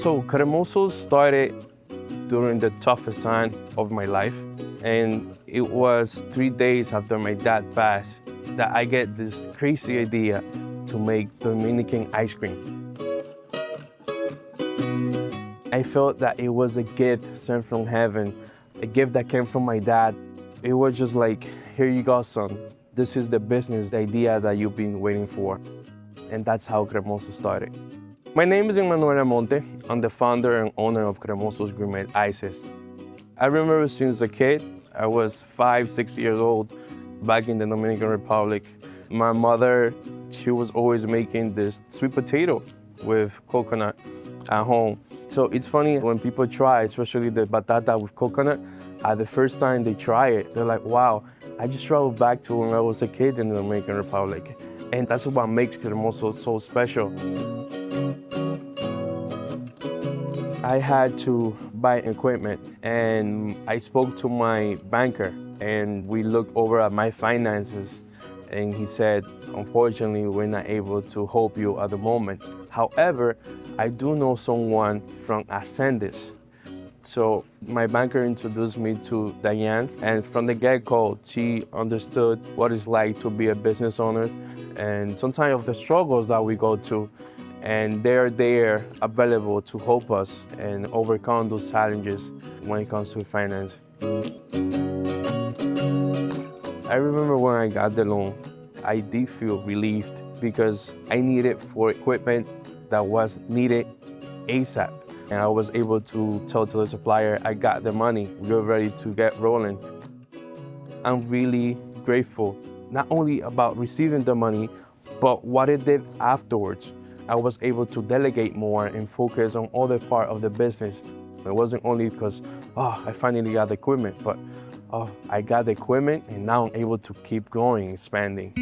So Cremoso started during the toughest time of my life. And it was 3 days after my dad passed that I get this crazy idea to make Dominican ice cream. I felt that it was a gift sent from heaven, a gift that came from my dad. It was just like, here you go, son. This is the business, the idea that you've been waiting for. And that's how Cremoso started. My name is Emmanuel Almonte. I'm the founder and owner of Cremoso's Gourmet Ices. I remember since a kid, I was 5, 6 years old, back in the Dominican Republic. My mother, she was always making this sweet potato with coconut at home. So it's funny when people try, especially the batata with coconut, the first time they try it, they're like, wow, I just traveled back to when I was a kid in the Dominican Republic. And that's what makes Cremoso so special. I had to buy equipment, and I spoke to my banker, and we looked over at my finances, and he said, unfortunately, we're not able to help you at the moment. However, I do know someone from Ascendis. So my banker introduced me to Diane, and from the get-go, she understood what it's like to be a business owner and sometimes of the struggles that we go to. And they're there available to help us and overcome those challenges when it comes to finance. I remember when I got the loan, I did feel relieved because I needed for equipment that was needed ASAP. And I was able to tell to the supplier, I got the money, we're ready to get rolling. I'm really grateful, not only about receiving the money, but what it did afterwards. I was able to delegate more and focus on other part of the business. It wasn't only because, I finally got the equipment, but I got the equipment and now I'm able to keep growing, expanding.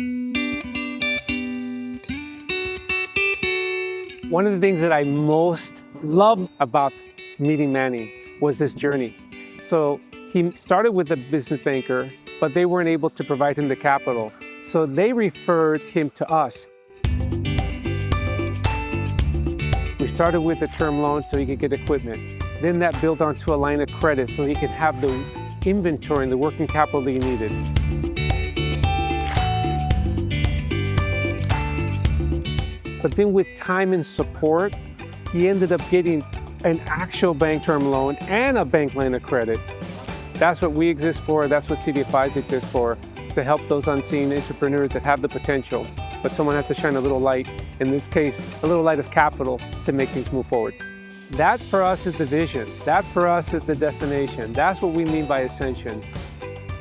One of the things that I most loved about meeting Manny was this journey. So he started with a business banker, but they weren't able to provide him the capital. So they referred him to us. We started with a term loan so he could get equipment. Then that built onto a line of credit so he could have the inventory and the working capital that he needed. But then with time and support, he ended up getting an actual bank term loan and a bank line of credit. That's what we exist for, that's what CDFIs exist for, to help those unseen entrepreneurs that have the potential. But someone has to shine a little light, in this case, a little light of capital to make things move forward. That for us is the vision. That for us is the destination. That's what we mean by ascension.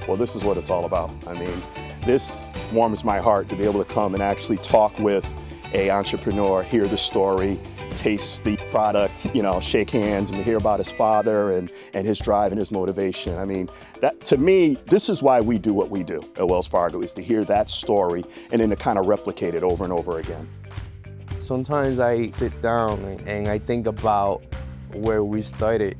Well, this is what it's all about. I mean, this warms my heart to be able to come and actually talk with an entrepreneur, hear the story, taste the product, shake hands and hear about his father and his drive and his motivation. I mean, that to me, this is why we do what we do at Wells Fargo, is to hear that story and then to kind of replicate it over and over again. Sometimes I sit down and I think about where we started,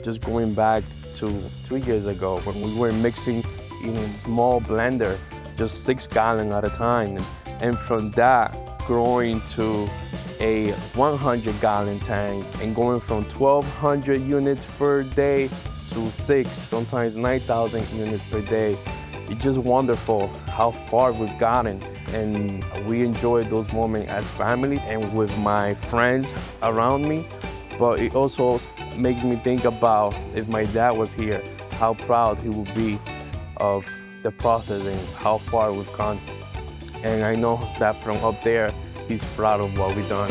just going back to 3 years ago when we were mixing in a small blender, just 6 gallons at a time. And from that, growing to a 100-gallon tank and going from 1,200 units per day to 6, sometimes 9,000 units per day. It's just wonderful how far we've gotten, and we enjoy those moments as family and with my friends around me. But it also makes me think about if my dad was here, how proud he would be of the process and how far we've gone. And I know that from up there, he's proud of what we've done.